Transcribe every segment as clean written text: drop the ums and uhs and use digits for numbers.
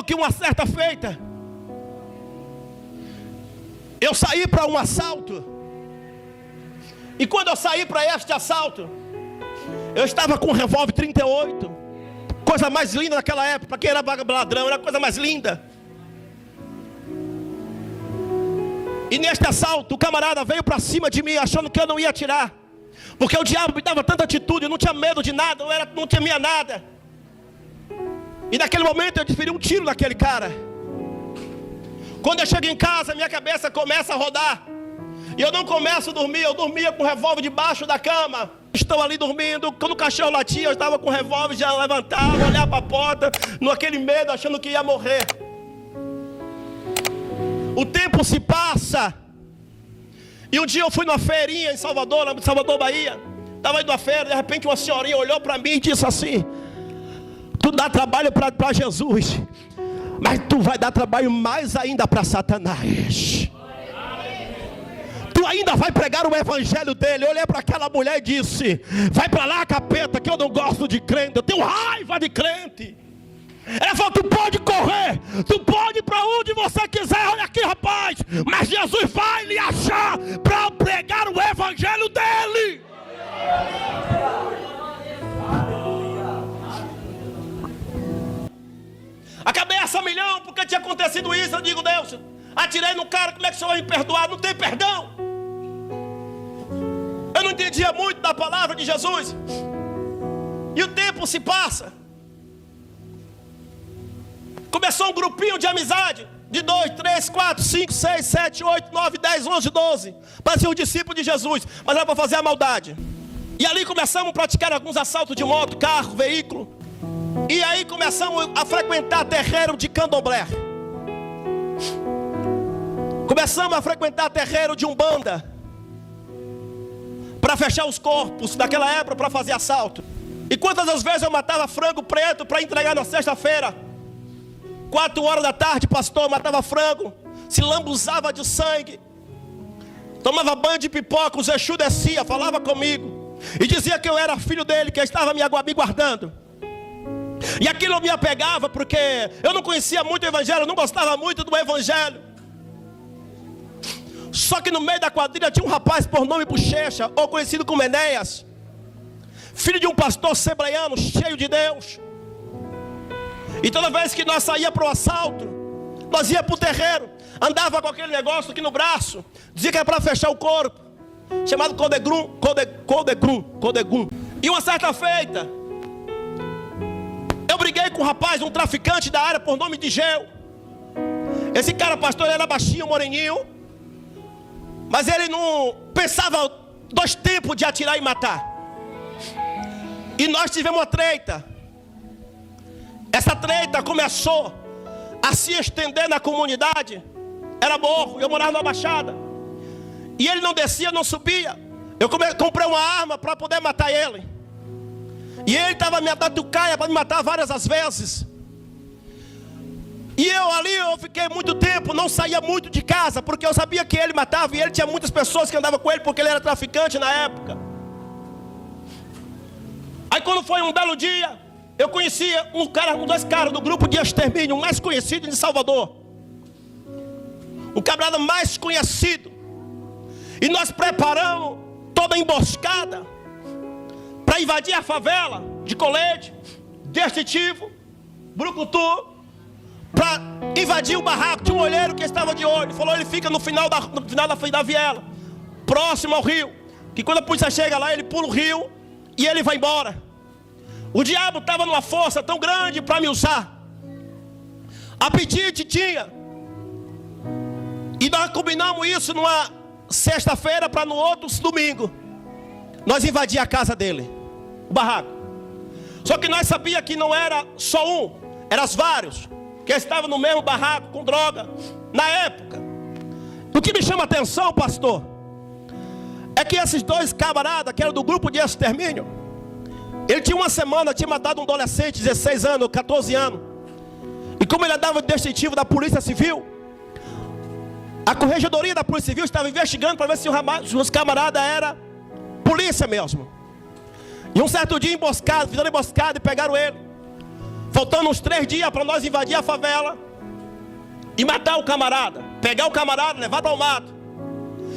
que uma certa feita, eu saí para um assalto. E quando eu saí para este assalto, eu estava com um revólver 38. Coisa mais linda naquela época. Para quem era ladrão, era a coisa mais linda. E neste assalto, o camarada veio para cima de mim, achando que eu não ia atirar. Porque o diabo me dava tanta atitude, eu não tinha medo de nada, não temia nada. E naquele momento eu desferi um tiro naquele cara. Quando eu chego em casa, minha cabeça começa a rodar. E eu não começo a dormir, eu dormia com o revólver debaixo da cama. Estou ali dormindo, quando o cachorro latia, eu estava com o revólver, já levantava, olhava para a porta, naquele medo, achando que ia morrer. O tempo se passa. E um dia eu fui numa feirinha em Salvador, Bahia. Estava indo à feira, de repente uma senhorinha olhou para mim e disse assim: tu dá trabalho para Jesus, mas tu vai dar trabalho mais ainda para Satanás. Tu ainda vai pregar o evangelho dele. Eu olhei para aquela mulher e disse: vai para lá, capeta, que eu não gosto de crente, eu tenho raiva de crente. Ela falou: tu pode correr, tu pode ir para onde você quiser, olha aqui, rapaz, mas Jesus vai lhe achar para pregar o evangelho dele. A cabeça a milhão, porque tinha acontecido isso. Eu digo: Deus, atirei no cara, como é que o Senhor vai me perdoar? Não tem perdão. Eu não entendia muito da palavra de Jesus. E o tempo se passa. Começou um grupinho de amizade, de 2, 3, 4, 5, 6, 7, 8, 9, 10, 11, 12. Parecia um discípulo de Jesus, mas era para fazer a maldade. E ali começamos a praticar alguns assaltos de moto, carro, veículo. E aí começamos a frequentar terreiro de candomblé. Começamos a frequentar terreiro de umbanda, para fechar os corpos daquela época, para fazer assalto. E quantas das vezes eu matava frango preto para entregar na sexta-feira, 4 horas da tarde, pastor, matava frango, se lambuzava de sangue, tomava banho de pipoca, o Exu descia, falava comigo e dizia que eu era filho dele, que estava me guardando. E aquilo me apegava, porque eu não conhecia muito o evangelho, eu não gostava muito do evangelho. Só que no meio da quadrilha tinha um rapaz por nome Bochecha, ou conhecido como Enéas, filho de um pastor sebreiano, cheio de Deus. E toda vez que nós saíamos para o assalto, nós íamos para o terreiro, andava com aquele negócio aqui no braço, dizia que era para fechar o corpo, chamado Codegrum. E uma certa feita, eu briguei com um rapaz, um traficante da área por nome de Geu. Esse cara, pastor, ele era baixinho, moreninho, mas ele não pensava 2 tempos de atirar e matar. E nós tivemos uma treta. Essa treta começou a se estender na comunidade. Era morro, eu morava na Baixada. E ele não descia, não subia. Eu comprei uma arma para poder matar ele. E ele estava me dando caia para me matar várias as vezes. E eu fiquei muito tempo, não saía muito de casa, porque eu sabia que ele matava. E ele tinha muitas pessoas que andavam com ele, porque ele era traficante na época. Aí quando foi um belo dia, eu conhecia 2 caras do grupo de extermínio, o mais conhecido de Salvador. O camarada mais conhecido. E nós preparamos toda a emboscada para invadir a favela de Colete, Destritivo, Brucutu, para invadir o barraco. Tinha um olheiro que estava de olho. Falou: ele fica no final da viela, próximo ao rio, que quando a polícia chega lá, ele pula o rio e ele vai embora. O diabo estava numa força tão grande para me usar. Apetite tinha. E nós combinamos isso numa sexta-feira para no outro domingo nós invadir a casa dele, o barraco. Só que nós sabíamos que não era só um, eram vários que estavam no mesmo barraco com droga na época. O que me chama a atenção, pastor, é que esses 2 camaradas que eram do grupo de extermínio, ele tinha uma semana, tinha matado um adolescente, 16 anos, 14 anos. E como ele andava de destritivo da Polícia Civil, a corregedoria da Polícia Civil estava investigando para ver se os camaradas eram polícia mesmo. E um certo dia fizeram emboscada e pegaram ele. faltando uns 3 dias para nós invadir a favela e matar o camarada, pegar o camarada, levar para o mato.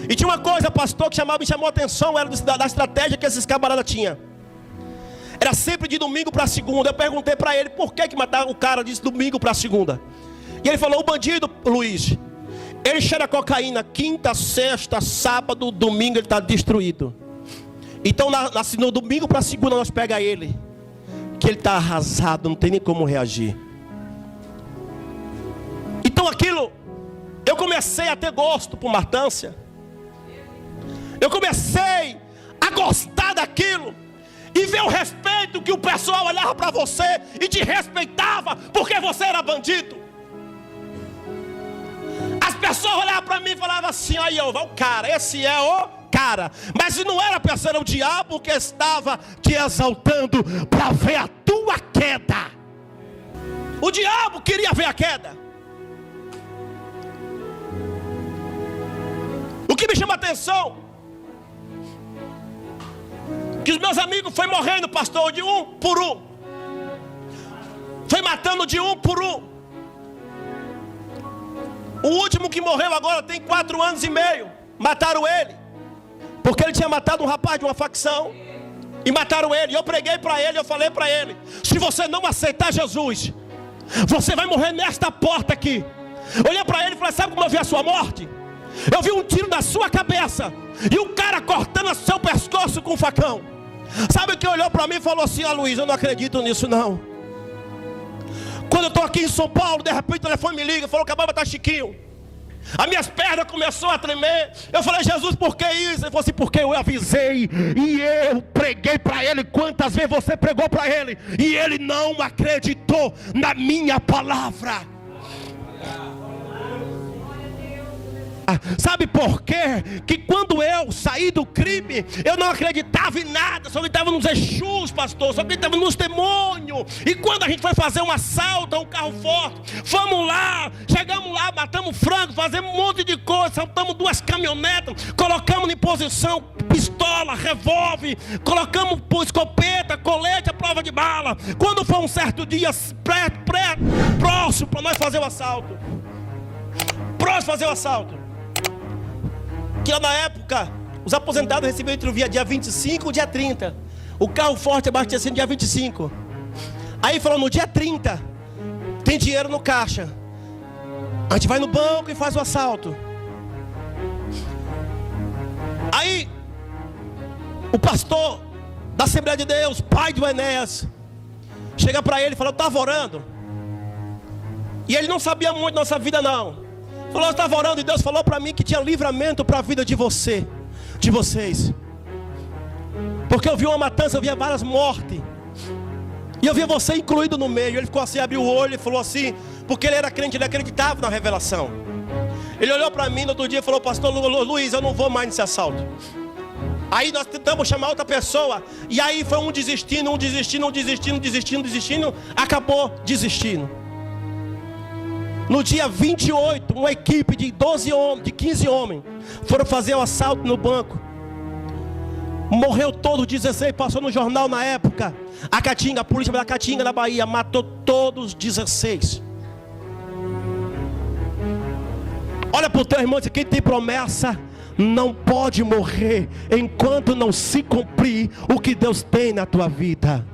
E tinha uma coisa, pastor, que me chamou a atenção, era da estratégia que esses camaradas tinham. Era sempre de domingo para segunda. Eu perguntei para ele por que mataram o cara de domingo para segunda. E ele falou: o bandido, Luiz, ele cheira cocaína quinta, sexta, sábado, domingo ele está destruído. Então no domingo para segunda nós pega ele, que ele está arrasado, não tem nem como reagir. Então aquilo, eu comecei a ter gosto por matância. Eu comecei a gostar daquilo. E ver o respeito que o pessoal olhava para você e te respeitava porque você era bandido. As pessoas olhavam para mim e falavam assim: aí ó, o cara, esse é o cara. Mas não era para ser o diabo que estava te exaltando para ver a tua queda. O diabo queria ver a queda. O que me chama a atenção, que os meus amigos foi morrendo, pastor, de um por um. Foi matando de um por um. O último que morreu agora tem 4 anos e meio. Mataram ele, porque ele tinha matado um rapaz de uma facção. E mataram ele. E eu preguei para ele, eu falei para ele: se você não aceitar Jesus, você vai morrer nesta porta aqui. Olhei para ele e falei: sabe como eu vi a sua morte? Eu vi um tiro na sua cabeça e um cara cortando o seu pescoço com um facão. Sabe o que olhou para mim e falou assim: Luiz, eu não acredito nisso não. Quando eu estou aqui em São Paulo, de repente o telefone me liga, falou que acabava de estar Chiquinho. As minhas pernas começaram a tremer. Eu falei: Jesus, por que isso? Ele falou assim: porque eu avisei e eu preguei para ele. Quantas vezes você pregou para ele e ele não acreditou na minha palavra? Sabe por quê? Que quando eu saí do crime, eu não acreditava em nada, só acreditava nos Exus, pastor, só acreditava nos demônios. E quando a gente foi fazer um assalto a um carro forte, fomos lá, chegamos lá, matamos frango, fazemos um monte de coisa, saltamos 2 caminhonetas, colocamos em posição pistola, revólver, colocamos escopeta, colete, a prova de bala. Quando foi um certo dia próximo para nós fazer o assalto, que na época os aposentados recebiam entre o dia 25 e o dia 30. O carro forte abastecendo no dia 25. Aí falou: no dia 30 tem dinheiro no caixa, a gente vai no banco e faz o assalto. Aí o pastor da Assembleia de Deus, pai do Enéas, chega para ele e fala: eu estava orando. E ele não sabia muito da nossa vida não. Falou: eu estava orando e Deus falou para mim que tinha livramento para a vida de vocês. Porque eu vi uma matança, eu via várias mortes. E eu via você incluído no meio. Ele ficou assim, abriu o olho e falou assim, porque ele era crente, ele acreditava na revelação. Ele olhou para mim no outro dia e falou: pastor Luiz, eu não vou mais nesse assalto. Aí nós tentamos chamar outra pessoa. E aí foi um desistindo, acabou desistindo. No dia 28, uma equipe de 12 homens, de 15 homens, foram fazer o assalto no banco. Morreu todos 16, passou no jornal na época. A polícia da Caatinga, na Bahia, matou todos 16. Olha para o teu irmão e diz: quem tem promessa não pode morrer enquanto não se cumprir o que Deus tem na tua vida.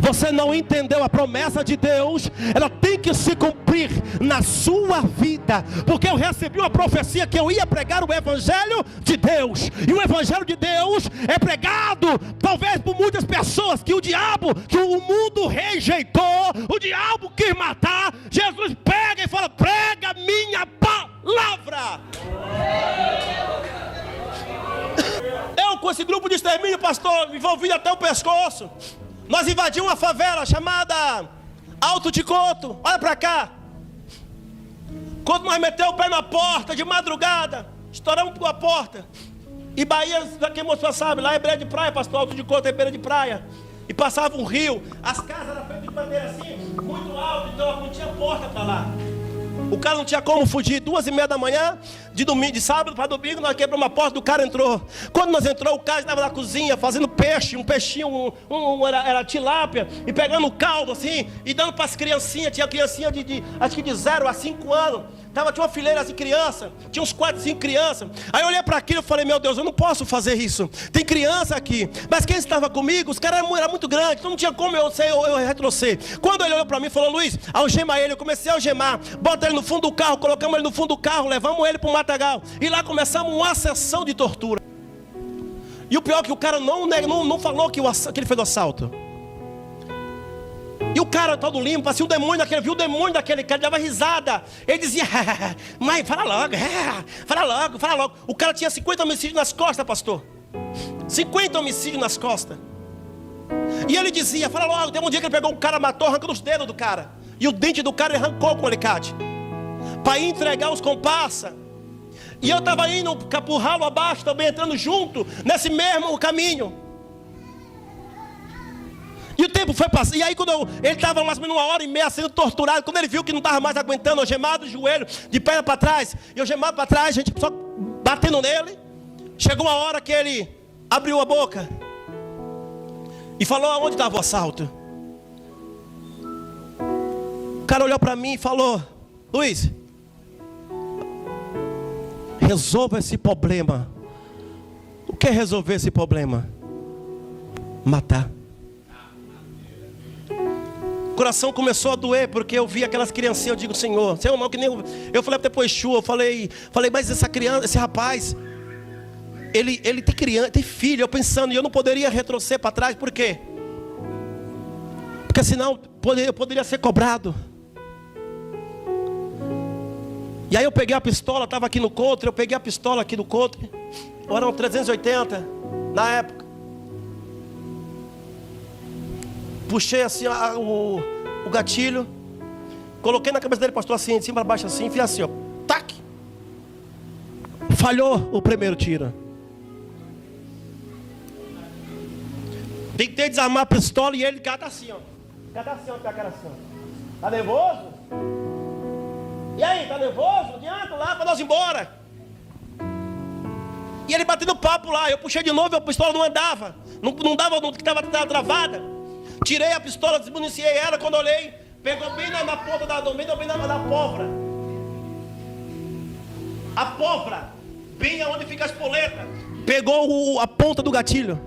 Você não entendeu a promessa de Deus, ela tem que se cumprir na sua vida. Porque eu recebi uma profecia que eu ia pregar o Evangelho de Deus. E o Evangelho de Deus é pregado talvez por muitas pessoas que o diabo, que o mundo rejeitou, o diabo quis matar. Jesus pega e fala: prega minha palavra. Eu com esse grupo de extermínio, pastor, envolvido até o pescoço, nós invadimos uma favela chamada Alto de Coto. Olha para cá. Quando nós metemos o pé na porta de madrugada, estouramos a porta. E Bahia, quem você sabe, lá é beira de praia, pastor. Alto de Coto é beira de praia. E passava um rio. As casas eram feitas de madeira assim, muito alto, então não tinha porta para lá. O cara não tinha como fugir. 2h30 da manhã, de domingo, de sábado para domingo, nós quebramos a porta, o cara entrou. Quando nós entrou, o cara estava na cozinha fazendo peixe, um peixinho, era tilápia, e pegando o caldo assim, e dando para as criancinhas. Tinha criancinha acho que de 0 a 5 anos. Tinha uma fileira de criança, tinha uns 4, 5 crianças. Aí eu olhei para aquilo e falei, meu Deus, eu não posso fazer isso. Tem criança aqui. Mas quem estava comigo, os caras eram muito grandes, então não tinha como eu retroceder. Quando ele olhou para mim e falou, Luiz, algema ele. Eu comecei a algemar, bota ele no fundo do carro, colocamos ele no fundo do carro, levamos ele para o matagal. E lá começamos uma sessão de tortura. E o pior é que o cara não falou que ele fez o assalto. E o cara todo limpo, parecia um demônio daquele, viu o demônio daquele cara, dava risada. Ele dizia, mãe, fala logo, fala logo. O cara tinha 50 homicídios nas costas, pastor. 50 homicídios nas costas. E ele dizia, fala logo. Teve um dia que ele pegou um cara, matou, arrancando os dedos do cara. E o dente do cara ele arrancou com o alicate. Para entregar os comparsas. E eu estava indo por ralo abaixo, também entrando junto, nesse mesmo caminho. E o tempo foi passando. E aí quando ele estava mais ou menos 1h30 sendo torturado. Quando ele viu que não estava mais aguentando, algemado o joelho, de perna para trás. E algemado para trás, a gente só batendo nele. Chegou uma hora que ele abriu a boca. E falou aonde estava o assalto. O cara olhou para mim e falou, Luiz, resolva esse problema. O que é resolver esse problema? Matar. O coração começou a doer, porque eu vi aquelas criancinhas. Eu digo, Senhor não, que nem eu falei até depois, eu falei, mas essa criança, esse rapaz, ele tem criança, tem filho. Eu pensando, e eu não poderia retroceder para trás, por quê? Porque senão eu poderia ser cobrado. E aí eu peguei a pistola, estava aqui no country, eu peguei a pistola aqui no country, eram 380 na época. Puxei assim o gatilho, coloquei na cabeça dele, pastor, assim, de cima para baixo assim, fiz assim, ó, tac. Falhou o primeiro tiro. Tentei desarmar a pistola e ele cata assim, ó. Cata assim, ó, com a cara assim, ó. Tá nervoso? E aí, tá nervoso? Adianta lá para nós ir embora. E ele batendo papo lá, eu puxei de novo, a pistola não andava. Não dava, estava travada. Tirei a pistola, desmuniciei ela. Quando olhei, pegou bem na ponta da pólvora. A pólvora, bem onde fica a espoleta. Pegou a ponta do gatilho.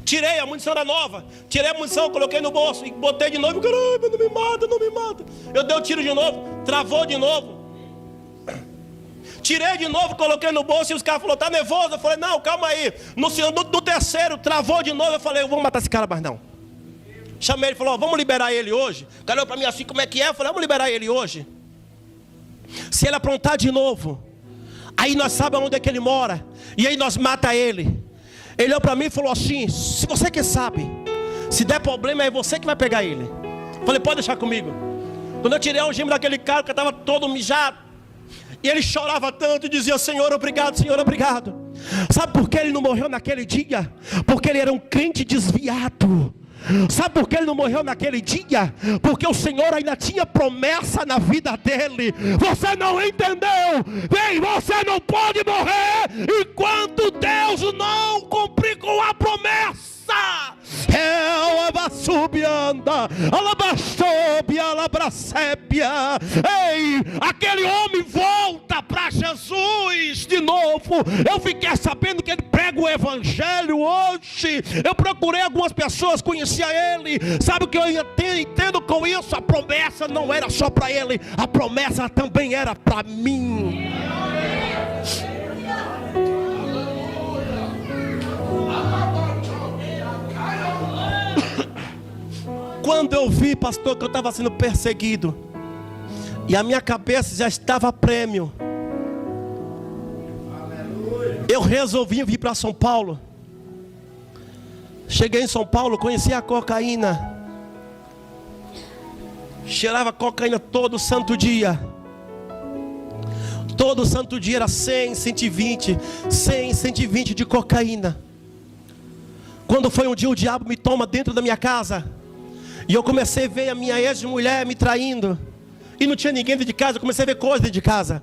Tirei, a munição era nova. Tirei a munição, coloquei no bolso e botei de novo. Caramba, não me mata. Eu dei o tiro de novo, travou de novo. Tirei de novo, coloquei no bolso e os caras falaram, tá nervoso? Eu falei, não, calma aí. No terceiro, travou de novo. Eu falei, eu vou matar esse cara, mas não. Chamei ele e falou, vamos liberar ele hoje. O cara olhou para mim assim, como é que é? Eu falei, vamos liberar ele hoje. Se ele aprontar de novo, aí nós sabemos onde é que ele mora. E aí nós mata ele. Ele olhou para mim e falou assim, se você que sabe, se der problema é você que vai pegar ele. Eu falei, pode deixar comigo. Quando eu tirei a algema daquele cara, que estava todo mijado. E ele chorava tanto e dizia, Senhor, obrigado, Senhor, obrigado. Sabe por que ele não morreu naquele dia? Porque ele era um crente desviado. Sabe por que ele não morreu naquele dia? Porque o Senhor ainda tinha promessa na vida dele. Você não entendeu? Bem, você não pode morrer enquanto Deus não cumprir com a promessa. Ei, aquele homem volta para Jesus de novo. Eu fiquei sabendo que ele prega o evangelho hoje. Eu procurei algumas pessoas, conhecia ele. Sabe o que eu entendo com isso? A promessa não era só para ele, a promessa também era para mim. Quando eu vi, pastor, que eu estava sendo perseguido e a minha cabeça já estava a prêmio, eu resolvi vir para São Paulo. Cheguei em São Paulo, conheci a cocaína. Cheirava cocaína todo santo dia. Todo santo dia era 100, 120, 100, 120 de cocaína. Quando foi um dia, o diabo me toma dentro da minha casa. E eu comecei a ver a minha ex-mulher me traindo. E não tinha ninguém dentro de casa, eu comecei a ver coisas dentro de casa.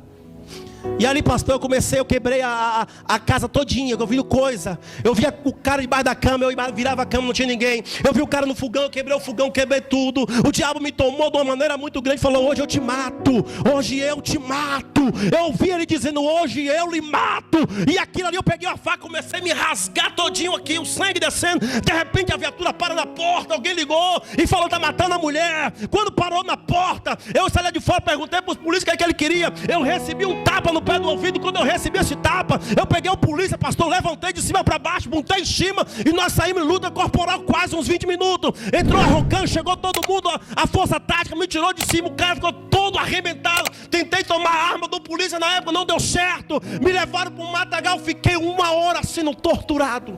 E ali, pastor, eu quebrei a casa todinha, eu vi coisa. Eu via o cara debaixo da cama, eu virava a cama, não tinha ninguém. Eu vi o cara no fogão, eu quebrei o fogão, quebrei tudo. O diabo me tomou de uma maneira muito grande, falou: hoje eu te mato, hoje eu te mato. Eu ouvi ele dizendo: hoje eu lhe mato. E aquilo ali, eu peguei a faca, comecei a me rasgar todinho aqui, o sangue descendo. De repente a viatura para na porta, alguém ligou e falou: tá matando a mulher. Quando parou na porta, eu saí lá de fora, perguntei para os polícias o que ele queria. Eu recebi um tapa no pé do ouvido. Quando eu recebi esse tapa, eu peguei o polícia, pastor, levantei de cima para baixo, montei em cima, e nós saímos em luta corporal quase uns 20 minutos. Entrou a Rocan, chegou todo mundo, a força tática me tirou de cima, o cara ficou todo arrebentado. Tentei tomar a arma do polícia na época, não deu certo. Me levaram para um matagal, fiquei 1 hora sendo torturado.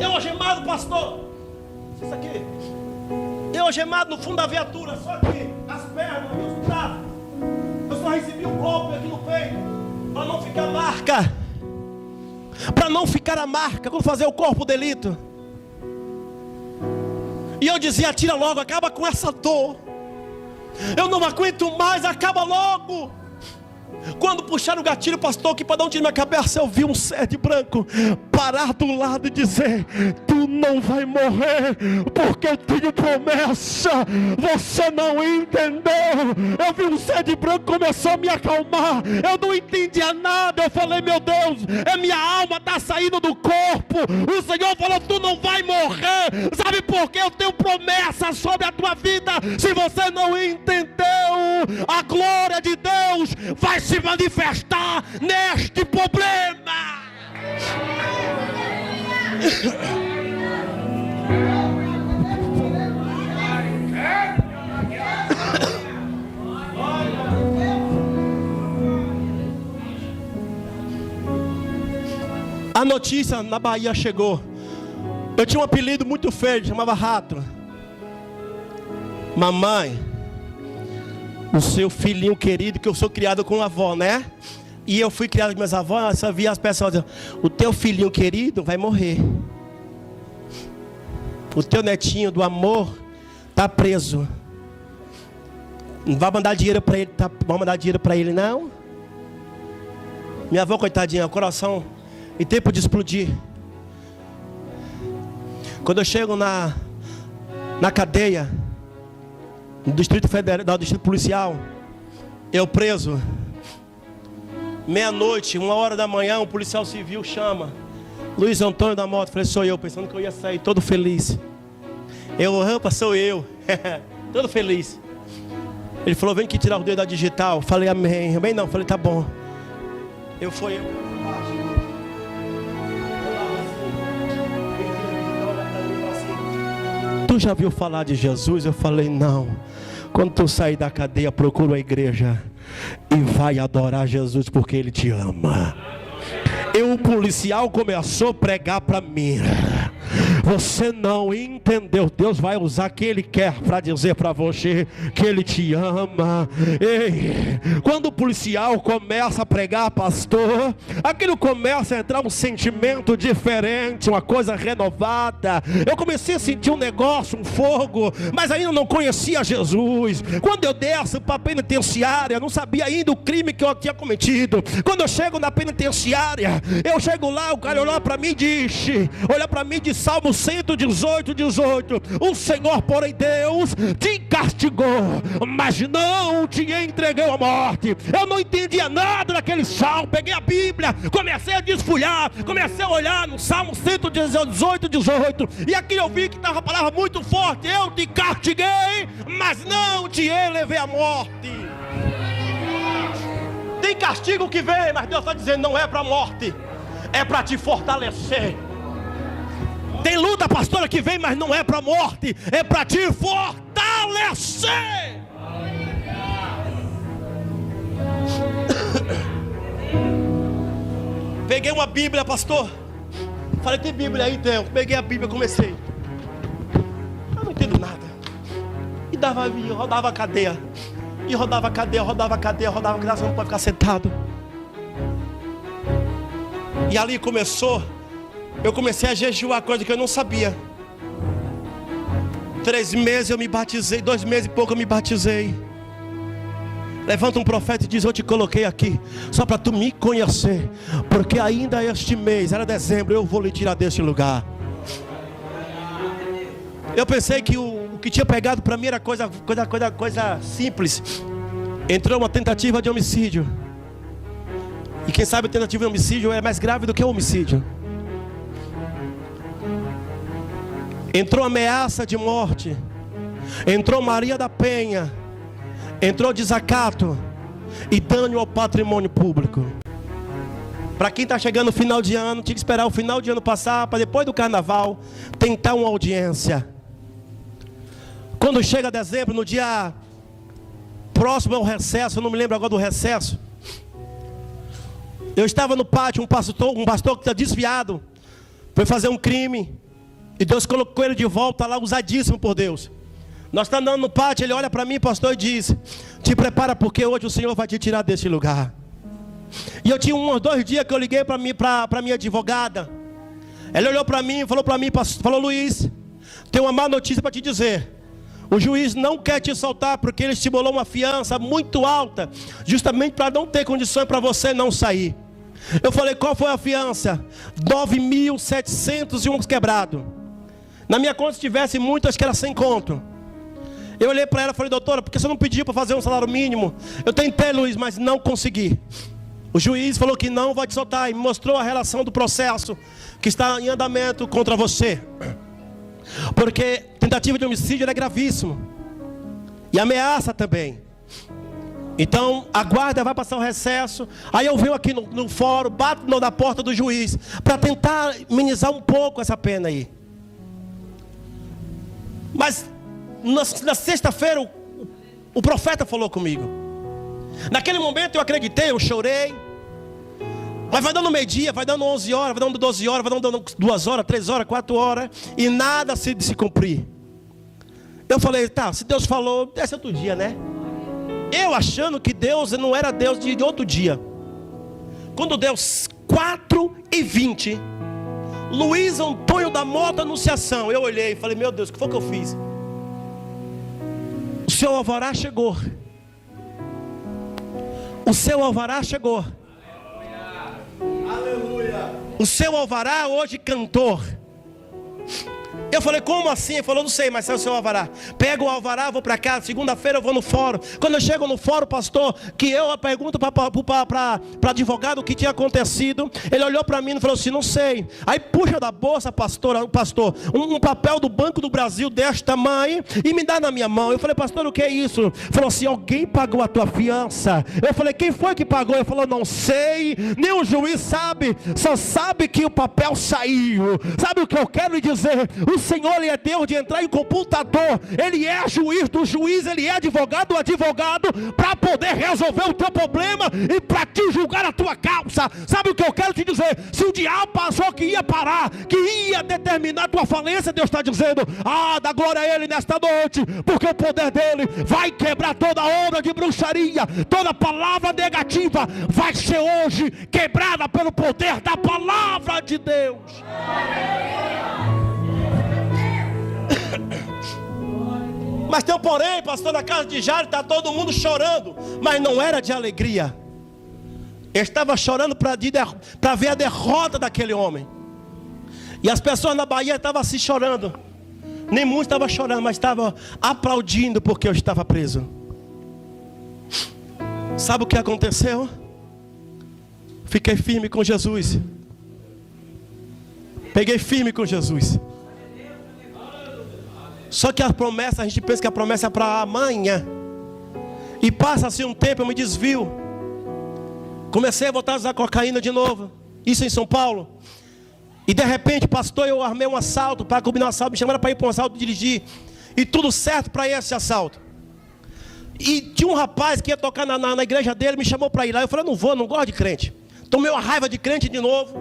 Eu algemado, pastor. Isso aqui. Eu algemado no fundo da viatura, só aqui, as pernas e os braços. Eu só recebi um golpe aqui no peito, para não ficar marca. Para não ficar a marca quando fazer o corpo delito. E eu dizia: tira logo, acaba com essa dor. Eu não aguento mais, acaba logo. Quando puxaram o gatilho, pastor, que para dar um tiro na minha cabeça, eu vi um sede branco parar do lado e dizer: tu não vai morrer, porque eu tenho promessa. Você não entendeu. Eu vi um sede branco, começou a me acalmar. Eu não entendia nada. Eu falei: meu Deus, minha alma está saindo do corpo. O Senhor falou: tu não vai morrer. Sabe por quê? Eu tenho promessa sobre a tua vida. Se você não entendeu, a glória de Deus vai se manifestar neste problema. A notícia na Bahia chegou. Eu tinha um apelido muito feio, chamava Rato. Mamãe, o seu filhinho querido, que eu sou criado com a avó, né? E eu fui criado com meus avós, só via as pessoas dizendo: o teu filhinho querido vai morrer. O teu netinho do amor está preso. Não vai mandar dinheiro para ele, vai mandar dinheiro para ele, não? Minha avó, coitadinha, o coração em tempo de explodir. Quando eu chego na cadeia, no Distrito Federal, no Distrito Policial, eu preso, meia-noite, 1h da manhã, um policial civil chama: Luiz Antônio da Mota. Falei: sou eu, pensando que eu ia sair todo feliz. Opa, sou eu. Todo feliz. Ele falou: vem aqui tirar o dedo da digital. Falei: amém. Amém não, falei: tá bom. Eu fui. Tu já viu falar de Jesus? Eu falei: não. Quando tu sair da cadeia, procura a igreja e vai adorar Jesus, porque Ele te ama. E o policial começou a pregar para mim: você não entendeu. Deus vai usar quem Ele quer para dizer para você que Ele te ama. Ei, quando o policial começa a pregar, pastor, aquilo começa a entrar um sentimento diferente, uma coisa renovada. Eu comecei a sentir um negócio, um fogo, mas ainda não conhecia Jesus. Quando eu desço para a penitenciária, não sabia ainda o crime que eu tinha cometido. Quando eu chego na penitenciária, eu chego lá, o cara olha para mim e diz, Salmo 118, 18: o Senhor, porém Deus, te castigou, mas não te entregou à morte. Eu não entendia nada daquele salmo. Peguei a Bíblia, comecei a desfolhar, comecei a olhar no Salmo 118, 18, e aqui eu vi que estava a palavra muito forte: eu te castiguei, mas não te elevei à morte. Tem castigo que vem, mas Deus está dizendo: não é para a morte, é para te fortalecer. Tem luta, pastora, que vem, mas não é para a morte, é para te fortalecer. Peguei uma Bíblia, pastor. Falei: tem Bíblia aí, então. Peguei a Bíblia e comecei. Eu não entendo nada. E rodava a cadeia. E rodava a cadeia, rodava a cadeia. Você não pode ficar sentado. E ali eu comecei a jejuar, coisa que eu não sabia. 3 meses eu me batizei, 2 meses e pouco eu me batizei. Levanta um profeta e diz: eu te coloquei aqui só para tu me conhecer, porque ainda este mês, era dezembro, eu vou lhe tirar deste lugar. Eu pensei que o que tinha pegado para mim era coisa simples. Entrou uma tentativa de homicídio. E quem sabe a tentativa de homicídio é mais grave do que o homicídio. Entrou ameaça de morte. Entrou Maria da Penha. Entrou desacato e dano ao patrimônio público. Para quem está chegando no final de ano, tinha que esperar o final de ano passar, para depois do carnaval tentar uma audiência. Quando chega dezembro, no dia próximo ao recesso, eu não me lembro agora do recesso, eu estava no pátio, um pastor que está desviado, foi fazer um crime, e Deus colocou ele de volta lá, usadíssimo por Deus. Nós estamos andando no pátio, ele olha para mim, pastor, e diz: te prepara, porque hoje o Senhor vai te tirar desse lugar. E eu tinha uns 2 dias que eu liguei para minha advogada. Ela olhou para mim e falou para mim, falou: Luiz, tem uma má notícia para te dizer. O juiz não quer te soltar, porque ele estimulou uma fiança muito alta, justamente para não ter condições para você não sair. Eu falei: qual foi a fiança? 9.700 e uns quebrado. Na minha conta, se tivesse muito, acho que era 100 conto. Eu olhei para ela e falei: doutora, por que você não pediu para fazer um salário mínimo? Eu tentei, Luiz, mas não consegui. O juiz falou que não vai te soltar e me mostrou a relação do processo que está em andamento contra você. Porque tentativa de homicídio é gravíssimo. E ameaça também. Então a guarda vai passar o recesso. Aí eu venho aqui no fórum, bato na porta do juiz para tentar minimizar um pouco essa pena aí. Mas na sexta-feira o profeta falou comigo. Naquele momento eu acreditei, eu chorei. Mas vai dando meio-dia, vai dando 11 horas, vai dando 12 horas, vai dando 2 horas, 3 horas, 4 horas, e nada se cumprir. Eu falei: tá, se Deus falou, desce outro dia, né? Eu achando que Deus não era Deus de outro dia. Quando deu 4h20, Luiz Antônio da Mota Anunciação, eu olhei e falei: meu Deus, o que foi que eu fiz? O seu alvará chegou. O seu alvará chegou. Aleluia. O seu alvará hoje cantor. Eu falei: como assim? Ele falou: não sei, mas é o seu alvará. Pega o alvará, vou para casa. Segunda-feira eu vou no fórum. Quando eu chego no fórum, pastor, que eu pergunto para advogado o que tinha acontecido. Ele olhou para mim e falou assim: não sei. Aí puxa da bolsa, pastor, um papel do Banco do Brasil deste tamanho e me dá na minha mão. Eu falei: pastor, o que é isso? Falou assim: alguém pagou a tua fiança. Eu falei: quem foi que pagou? Ele falou: não sei, nem o juiz sabe, só sabe que o papel saiu. Sabe o que eu quero lhe dizer? O Senhor, Ele é Deus de entrar em computador. Ele é juiz do juiz. Ele é advogado do advogado, para poder resolver o teu problema e para te julgar a tua causa. Sabe o que eu quero te dizer? Se o diabo passou que ia parar, que ia determinar a tua falência, Deus está dizendo: dá glória a Ele nesta noite, porque o poder dEle vai quebrar toda onda de bruxaria. Toda palavra negativa vai ser hoje quebrada pelo poder da palavra de Deus. Mas tem um porém, pastor, na casa de Jairo está todo mundo chorando. Mas não era de alegria. Ele estava chorando para ver a derrota daquele homem. E as pessoas na Bahia estavam assim chorando. Nem muitos estavam chorando, mas estavam aplaudindo porque eu estava preso. Sabe o que aconteceu? Fiquei firme com Jesus. Peguei firme com Jesus. Só que a promessa, a gente pensa que a promessa é para amanhã. E passa-se um tempo, eu me desvio. Comecei a voltar a usar cocaína de novo. Isso em São Paulo. E de repente, pastor, eu armei um assalto, para combinar um assalto, me chamaram para ir para um assalto, dirigir. E tudo certo para esse assalto. E tinha um rapaz que ia tocar na igreja dele, me chamou para ir lá. Eu falei: não vou, não gosto de crente. Tomei uma raiva de crente de novo.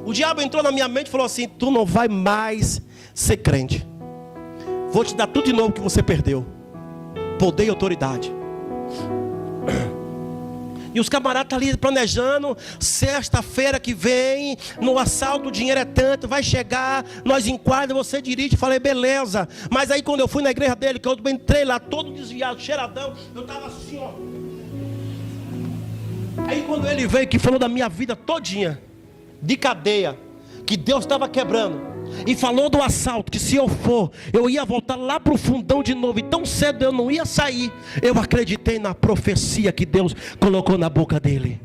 O diabo entrou na minha mente e falou assim: tu não vai mais ser crente. Vou te dar tudo de novo que você perdeu. Poder e autoridade. E os camaradas estão ali planejando, sexta-feira que vem, no assalto o dinheiro é tanto, vai chegar, nós enquadramos, você dirige. Falei, beleza. Mas aí quando eu fui na igreja dele, que eu entrei lá todo desviado, cheiradão, eu estava assim, ó. Aí quando ele veio, que falou da minha vida todinha, de cadeia, que Deus estava quebrando, e falou do assalto, que se eu for, eu ia voltar lá para o fundão de novo, e tão cedo eu não ia sair. Eu acreditei na profecia que Deus colocou na boca dele.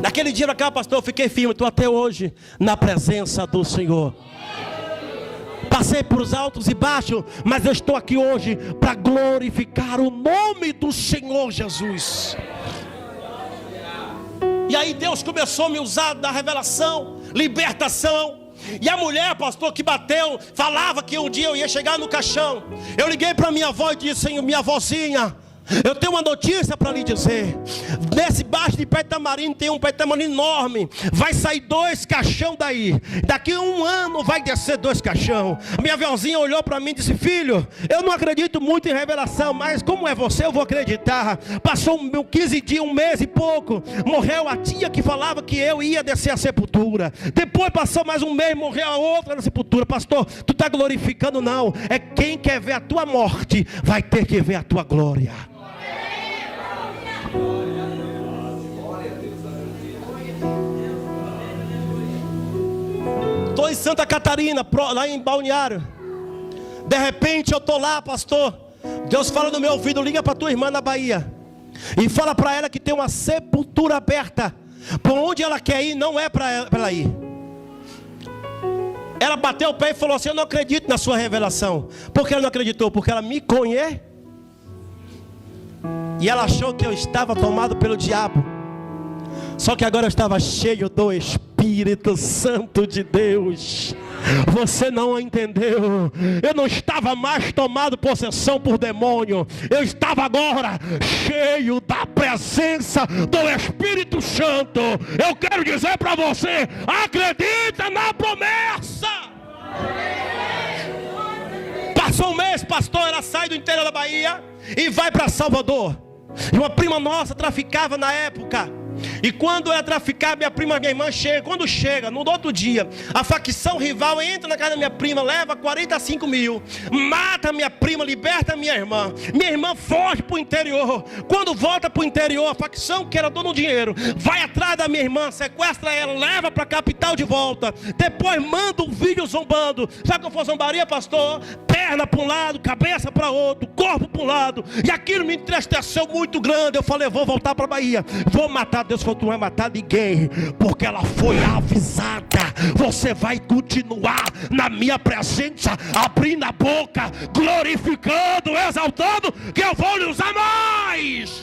Naquele dia, naquela, pastor, eu fiquei firme, estou até hoje na presença do Senhor. Passei por os altos e baixos, mas eu estou aqui hoje para glorificar o nome do Senhor Jesus. E aí Deus começou a me usar da revelação, libertação. E a mulher, pastor, que bateu, falava que um dia eu ia chegar no caixão. Eu liguei para minha avó e disse, Senhor, minha avózinha, eu tenho uma notícia para lhe dizer. Nesse baixo de pé de tamarindo tem um pé de tamarindo enorme. Vai sair 2 caixão daí. Daqui a 1 ano vai descer 2 caixão. Minha avózinha olhou para mim e disse, filho, eu não acredito muito em revelação, mas como é você, eu vou acreditar. Passou 15 dias, 1 mês e pouco. Morreu a tia que falava que eu ia descer a sepultura. Depois passou mais 1 mês, morreu a outra na sepultura. Pastor, tu está glorificando? Não. É quem quer ver a tua morte vai ter que ver a tua glória. Estou em Santa Catarina, lá em Balneário. De repente eu estou lá, pastor. Deus fala no meu ouvido, liga para tua irmã na Bahia e fala para ela que tem uma sepultura aberta. Por onde ela quer ir, não é para ela ir. Ela bateu o pé e falou assim, eu não acredito na sua revelação. Por que ela não acreditou? Porque ela me conhece. E ela achou que eu estava tomado pelo diabo. Só que agora eu estava cheio do Espírito Santo de Deus. Você não entendeu. Eu não estava mais tomado possessão por demônio. Eu estava agora cheio da presença do Espírito Santo. Eu quero dizer para você, acredita na promessa. Passou 1 mês, pastor, ela sai do interior da Bahia e vai para Salvador. E uma prima nossa traficava na época. E quando ela traficava, minha irmã chega. Quando chega, no outro dia, a facção rival entra na casa da minha prima, leva 45 mil, mata minha prima, liberta minha irmã. Minha irmã foge para o interior. Quando volta para o interior, a facção que era dona do dinheiro vai atrás da minha irmã, sequestra ela, leva para a capital de volta. Depois manda um vídeo zombando. Sabe que foi zombaria, pastor? Perna para um lado, cabeça para outro, corpo para um lado. E aquilo me entristeceu muito grande. Eu falei, vou voltar para a Bahia, vou matar. Deus falou, tu não vai matar ninguém, porque ela foi avisada. Você vai continuar na minha presença, abrindo a boca, glorificando, exaltando, que eu vou lhe usar mais.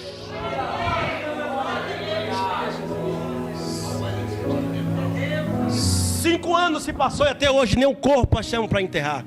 Cinco anos se passou e até hoje nem um corpo achamos para enterrar.